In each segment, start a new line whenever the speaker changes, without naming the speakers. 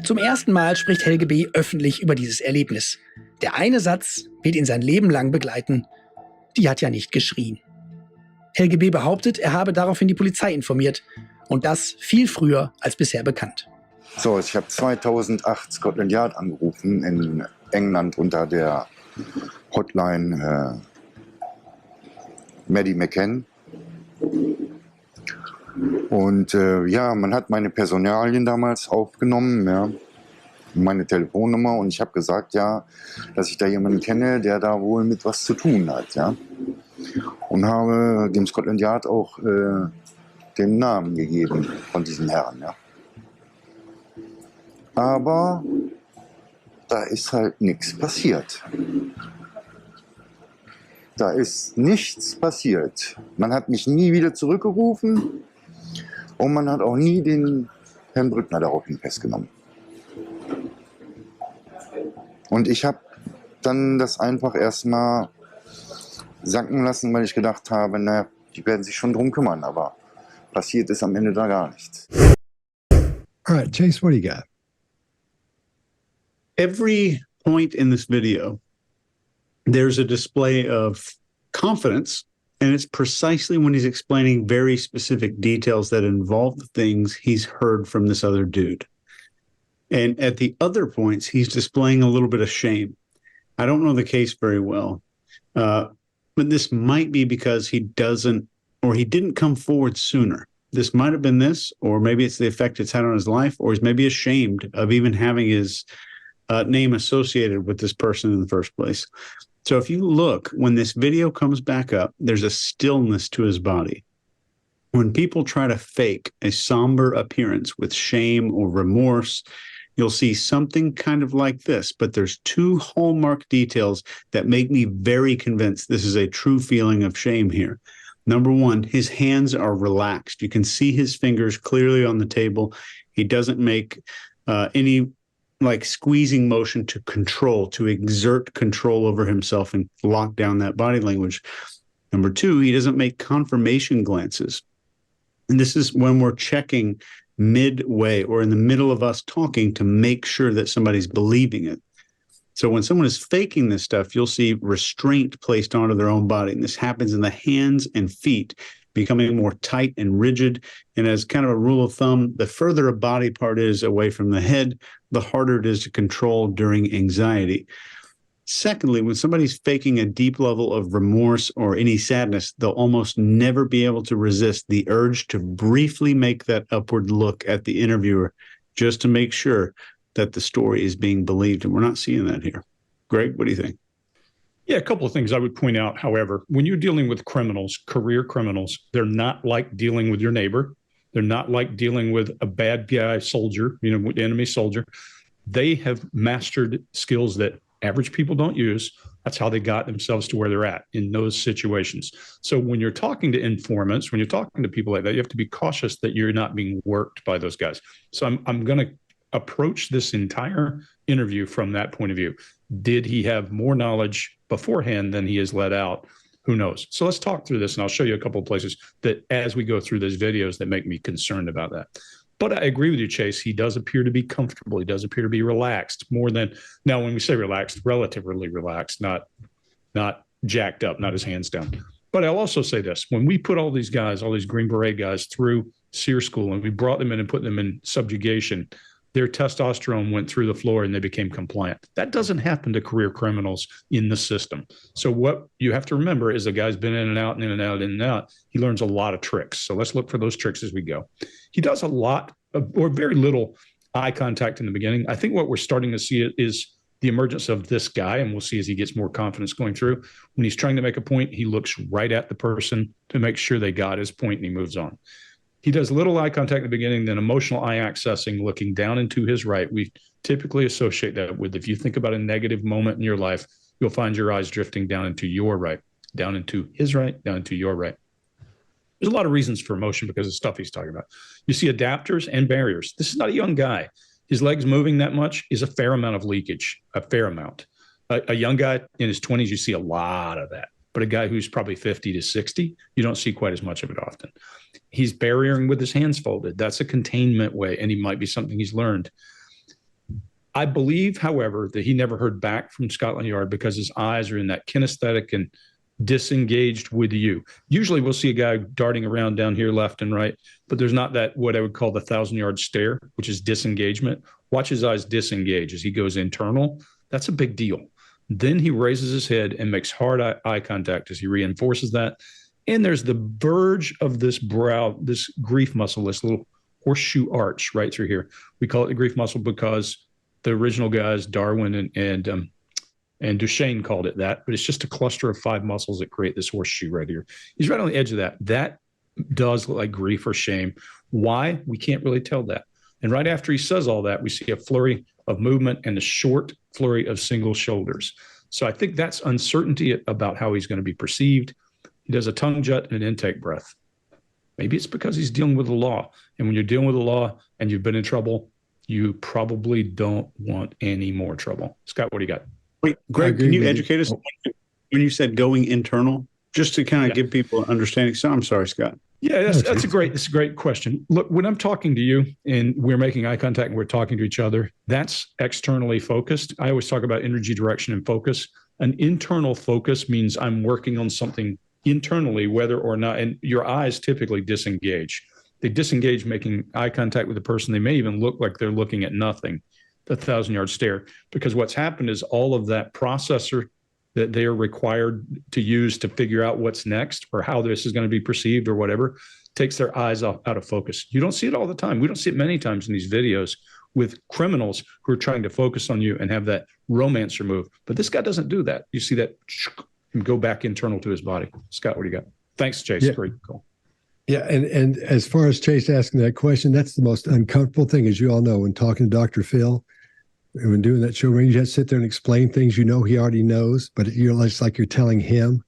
Zum ersten Mal spricht Helge B. öffentlich über dieses Erlebnis. Der eine Satz wird ihn sein Leben lang begleiten. Die hat ja nicht geschrien. Helge B. behauptet, er habe daraufhin die Polizei informiert. Und das viel früher als bisher bekannt.
So, ich habe 2008 Scotland Yard angerufen in England unter der Hotline McCann. Und ja, man hat meine Personalien damals aufgenommen, ja, meine Telefonnummer, und ich habe gesagt, ja, dass ich da jemanden kenne, der da wohl mit was zu tun hat, ja. Und habe dem Scotland Yard auch den Namen gegeben von diesen Herren, ja. Aber da ist halt nichts passiert. Da ist nichts passiert. Man hat mich nie wieder zurückgerufen und man hat auch nie den Herrn Brückner daraufhin festgenommen. Und ich habe dann das einfach erstmal sacken lassen, weil ich gedacht habe, naja, die werden sich schon drum kümmern, aber passiert ist am Ende da gar nichts.
All right, Chase, what do you got?
Every point in this video, there's a display of confidence, and it's precisely when he's explaining very specific details that involve the things he's heard from this other dude. And at the other points, he's displaying a little bit of shame. I don't know the case very well, but this might be because he didn't come forward sooner. This might have been this, or maybe it's the effect it's had on his life, or he's maybe ashamed of even having his name associated with this person in the first place. So if you look, when this video comes back up, there's a stillness to his body. When people try to fake a somber appearance with shame or remorse, you'll see something kind of like this, but there's two hallmark details that make me very convinced this is a true feeling of shame here. Number one, his hands are relaxed. You can see his fingers clearly on the table. He doesn't make any like squeezing motion to exert control over himself and lock down that body language. Number two, he doesn't make confirmation glances. And this is when we're checking midway or in the middle of us talking to make sure that somebody's believing it. So when someone is faking this stuff, you'll see restraint placed onto their own body. And this happens in the hands and feet, becoming more tight and rigid. And as kind of a rule of thumb, the further a body part is away from the head, the harder it is to control during anxiety. Secondly, when somebody's faking a deep level of remorse or any sadness, they'll almost never be able to resist the urge to briefly make that upward look at the interviewer just to make sure that the story is being believed. And we're not seeing that here. Greg, what do you think?
Yeah, a couple of things I would point out. However, when you're dealing with criminals, career criminals, they're not like dealing with your neighbor. They're not like dealing with a bad guy soldier, enemy soldier. They have mastered skills that average people don't use. That's how they got themselves to where they're at in those situations. So when you're talking to informants, when you're talking to people like that, you have to be cautious that you're not being worked by those guys. So I'm going to approach this entire interview from that point of view. Did he have more knowledge beforehand than he has let out? Who knows? So let's talk through this, and I'll show you a couple of places that as we go through these videos that make me concerned about that. But I agree with you, Chase. He does appear to be comfortable. He does appear to be relaxed more than, now when we say relaxed, relatively relaxed, not jacked up, not his hands down. But I'll also say this, when we put all these guys, all these Green Beret guys through SEER school and we brought them in and put them in subjugation, their testosterone went through the floor and they became compliant. That doesn't happen to career criminals in the system. So what you have to remember is the guy's been in and out and in and out and in and out. He learns a lot of tricks. So let's look for those tricks as we go. He does a lot or very little eye contact in the beginning. I think what we're starting to see is the emergence of this guy, and we'll see as he gets more confidence going through. When he's trying to make a point, he looks right at the person to make sure they got his point and he moves on. He does little eye contact in the beginning, then emotional eye accessing, looking down into his right. We typically associate that with, if you think about a negative moment in your life, you'll find your eyes drifting down into your right, down into his right, down into your right. There's a lot of reasons for emotion because of stuff he's talking about. You see adapters and barriers. This is not a young guy. His legs moving that much is a fair amount of leakage, a fair amount. A young guy in his 20s, you see a lot of that. But a guy who's probably 50 to 60, you don't see quite as much of it often. He's barriering with his hands folded. That's a containment way, and he might be something he's learned. I believe, however, that he never heard back from Scotland Yard because his eyes are in that kinesthetic and disengaged with you. Usually we'll see a guy darting around down here left and right, but there's not that what I would call the 1,000-yard stare, which is disengagement. Watch his eyes disengage as he goes internal. That's a big deal. Then he raises his head and makes hard eye contact as he reinforces that. And there's the verge of this brow, this grief muscle, this little horseshoe arch right through here. We call it the grief muscle because the original guys, Darwin and Duchenne called it that, but it's just a cluster of 5 muscles that create this horseshoe right here. He's right on the edge of that. That does look like grief or shame. Why? We can't really tell that. And right after he says all that, we see a flurry of movement and a short flurry of single shoulders. So I think that's uncertainty about how he's going to be perceived. He does a tongue jut and an intake breath. Maybe it's because he's dealing with the law. And when you're dealing with the law and you've been in trouble, you probably don't want any more trouble. Scott, what do you got?
Wait, Greg, can you educate us when you said going internal, just to kind of give people an understanding? So I'm sorry, Scott.
Yeah, that's a great question. Look, when I'm talking to you and we're making eye contact and we're talking to each other, that's externally focused. I always talk about energy, direction, and focus. An internal focus means I'm working on something internally, whether or not, and your eyes typically disengage. They disengage making eye contact with the person. They may even look like they're looking at nothing, the 1,000-yard stare, because what's happened is all of that processor that they are required to use to figure out what's next or how this is going to be perceived or whatever takes their eyes out of focus. You don't see it all the time. We don't see it many times in these videos with criminals who are trying to focus on you and have that romancer move. But this guy doesn't do that. You see that go back internal to his body. Scott, what do you got? Thanks, Chase.
Yeah.
Great call.
Yeah, and as far as Chase asking that question, that's the most uncomfortable thing, as you all know, when talking to Dr. Phil, when doing that show, when you just sit there and explain things you know he already knows, but it's like you're telling him.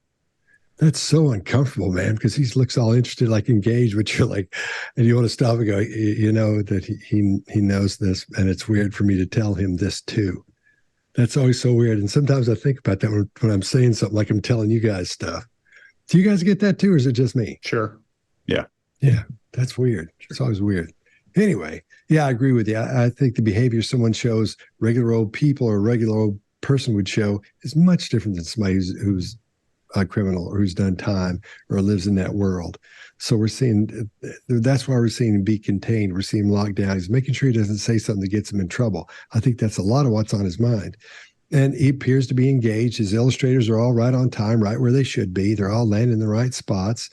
That's so uncomfortable, man, because he looks all interested, like engaged, but you're like, and you want to stop and go, you know that he knows this, and it's weird for me to tell him this too. That's always so weird. And sometimes I think about that when I'm saying something like I'm telling you guys stuff. Do you guys get that too, or is it just me?
Sure. Yeah.
Yeah, that's weird. It's always weird. Anyway, yeah, I agree with you. I think the behavior someone shows regular old people or a regular old person would show is much different than somebody who's a criminal or who's done time or lives in that world. So we're seeing, that's why we're seeing him be contained. We're seeing him locked down. He's making sure he doesn't say something that gets him in trouble. I think that's a lot of what's on his mind. And he appears to be engaged. His illustrators are all right on time, right where they should be. They're all landing in the right spots.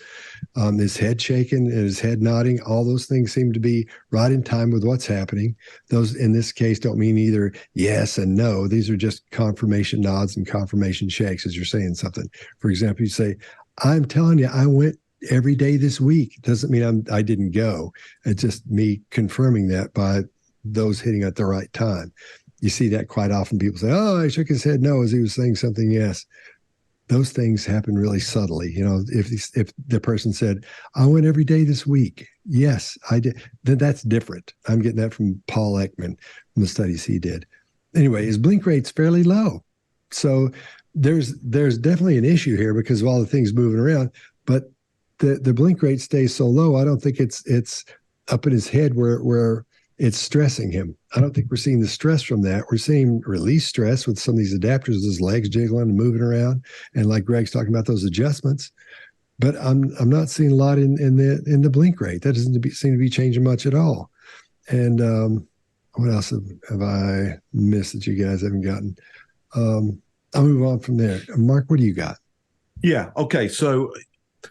His head shaking and his head nodding. All those things seem to be right in time with what's happening. Those, in this case, don't mean either yes and no. These are just confirmation nods and confirmation shakes as you're saying something. For example, you say, I'm telling you, I went every day this week. It doesn't mean I didn't go. It's just me confirming that by those hitting at the right time. You see that quite often. People say, oh, I shook his head no as he was saying something yes. Those things happen really subtly. You know, if the person said, I went every day this week. Yes, I did. Then that's different. I'm getting that from Paul Ekman from the studies he did. Anyway, his blink rate's fairly low. So there's definitely an issue here because of all the things moving around. But the blink rate stays so low, I don't think it's up in his head where it's stressing him. I don't think we're seeing the stress from that. We're seeing release stress with some of these adapters, his legs jiggling and moving around. And like Greg's talking about those adjustments, but I'm not seeing a lot in the blink rate. That doesn't seem to be changing much at all. And what else have I missed that you guys haven't gotten? I'll move on from there. Mark, what do you got?
Yeah. Okay. So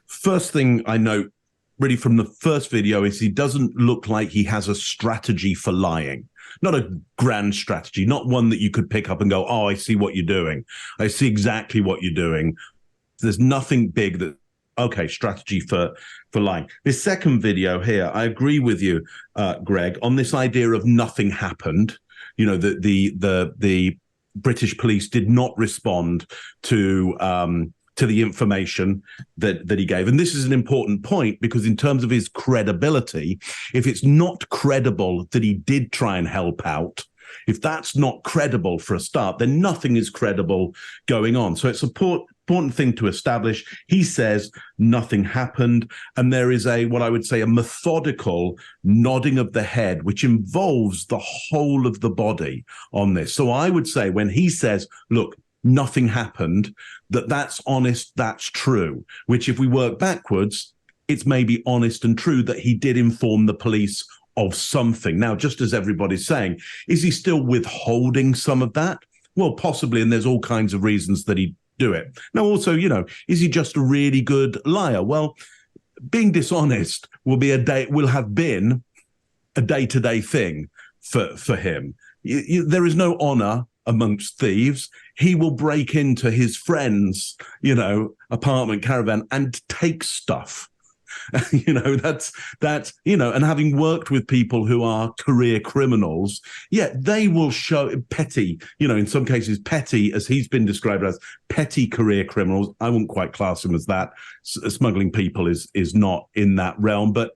first thing I note really from the first video is he doesn't look like he has a strategy for lying. Not a grand strategy, not one that you could pick up and go, oh, I see what you're doing. I see exactly what you're doing. There's nothing big that, okay, strategy for lying. This second video here, I agree with you, Greg, on this idea of nothing happened. You know, the British police did not respond to the information that he gave. And this is an important point because in terms of his credibility, if it's not credible that he did try and help out, if that's not credible for a start, then nothing is credible going on. So it's important thing to establish. He says nothing happened, and there is what I would say, a methodical nodding of the head, which involves the whole of the body on this. So I would say when he says, look, nothing happened, that's honest, that's true, which if we work backwards, it's maybe honest and true that he did inform the police of something. Now, just as everybody's saying, is he still withholding some of that? Well, possibly, and there's all kinds of reasons that he do it. Now, also, is he just a really good liar? Well, being dishonest will have been a day-to-day thing for him. There is no honor amongst thieves. He will break into his friend's, apartment caravan and take stuff. That's and having worked with people who are career criminals, they will show petty, in some cases petty, as he's been described as petty career criminals. I wouldn't quite class him as that. Smuggling people is not in that realm, but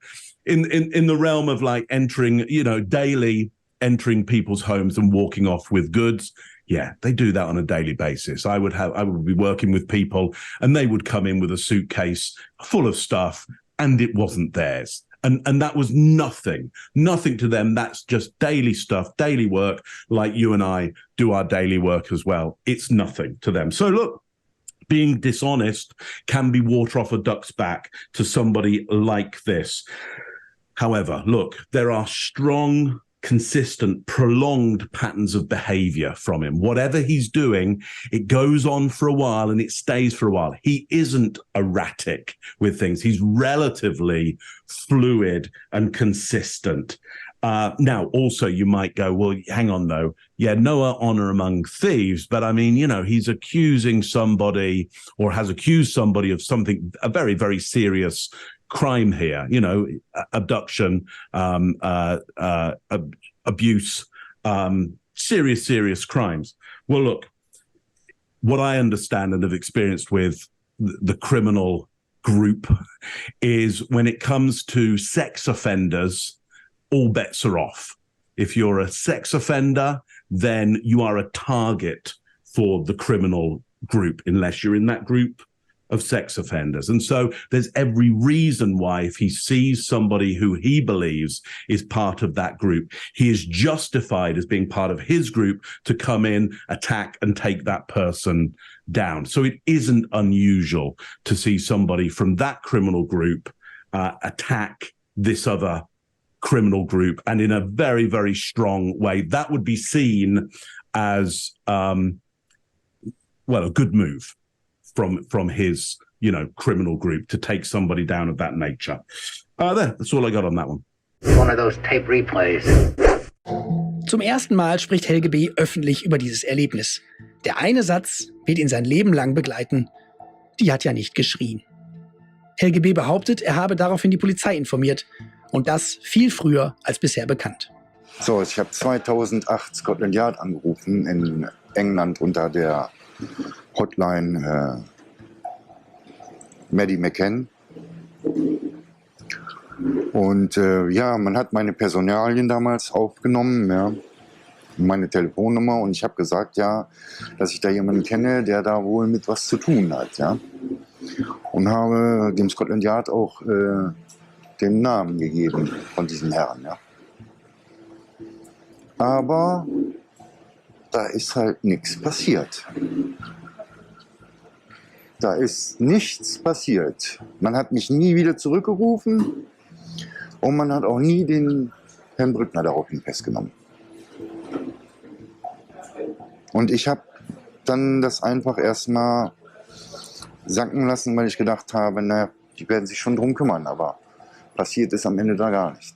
in the realm of like entering, daily entering people's homes and walking off with goods. Yeah, they do that on a daily basis. I would be working with people and they would come in with a suitcase full of stuff and it wasn't theirs. And that was nothing to them. That's just daily stuff, daily work, like you and I do our daily work as well. It's nothing to them. So look, being dishonest can be water off a duck's back to somebody like this. However, look, there are strong, consistent, prolonged patterns of behavior from him. Whatever he's doing, it goes on for a while and it stays for a while. He isn't erratic with things. He's relatively fluid and consistent. Now, also, you might go, well, hang on, though. Yeah, no honor among thieves. But I mean, he's accusing somebody or has accused somebody of something, a very, very serious crime here, abduction, abuse, serious crimes. Well, look, what I understand and have experienced with the criminal group is when it comes to sex offenders, all bets are off. If you're a sex offender, then you are a target for the criminal group, unless you're in that group of sex offenders. And so there's every reason why, if he sees somebody who he believes is part of that group, he is justified as being part of his group to come in, attack, and take that person down. So it isn't unusual to see somebody from that criminal group attack this other criminal group, and in a very, very strong way. That would be seen as, a good move from his, criminal group to take somebody down of that nature. That's all I got on that one.
One of those tape replays.
Zum ersten Mal spricht Helge B. öffentlich über dieses Erlebnis. Der eine Satz wird ihn sein Leben lang begleiten. Die hat ja nicht geschrien. Helge B. behauptet, er habe daraufhin die Polizei informiert. Und das viel früher als bisher bekannt.
So, ich habe 2008 Scotland Yard angerufen in England unter der Hotline McCann. Und man hat meine Personalien damals aufgenommen, meine Telefonnummer, und ich habe gesagt, dass ich da jemanden kenne, der da wohl mit was zu tun hat, und habe dem Scotland Yard auch den Namen gegeben von diesem Herrn, Aber da ist halt nichts passiert. Da ist nichts passiert. Man hat mich nie wieder zurückgerufen und man hat auch nie den Herrn Brückner daraufhin festgenommen. Und ich habe dann das einfach erstmal sacken lassen, weil ich gedacht habe, die werden sich schon drum kümmern, aber passiert ist am Ende da gar nichts.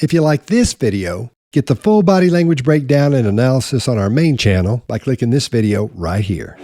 If you like this video, get the full body language breakdown and analysis on our main channel by clicking this video right here.